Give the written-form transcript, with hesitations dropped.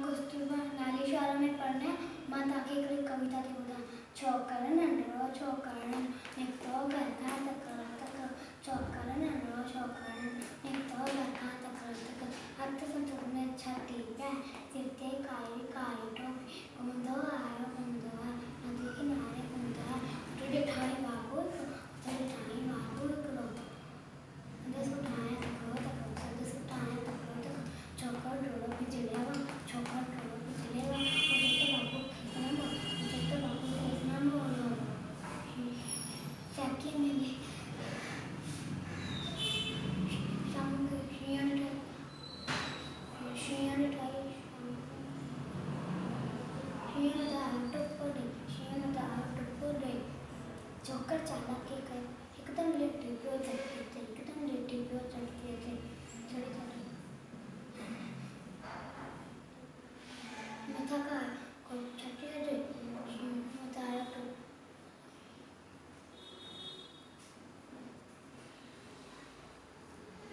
कस्तुरबा नाली शाळा में पढ़ने माता की एक कविता थी बोला चौकर नंडरो चौकर एक तो घर का तक चौकर नंडरो चौकर एक तो घर का तक हाथ से तुमने छाती पे सिरते काई काई टोपी कुंदो आयो कुंदो नदी किनारे कुंदो तुझे ठाई बाबू करो दस उठाए तक दस उठाए तक चौकर डोरो बिजलेगा चौकर डोरो बिजलेगा मुझे तो बाबू इतना बोलो सैकी मैंने शाम को शियाने ठाई शियाने दा टुप्पो दे चौकर चाला के कर एकदम लेट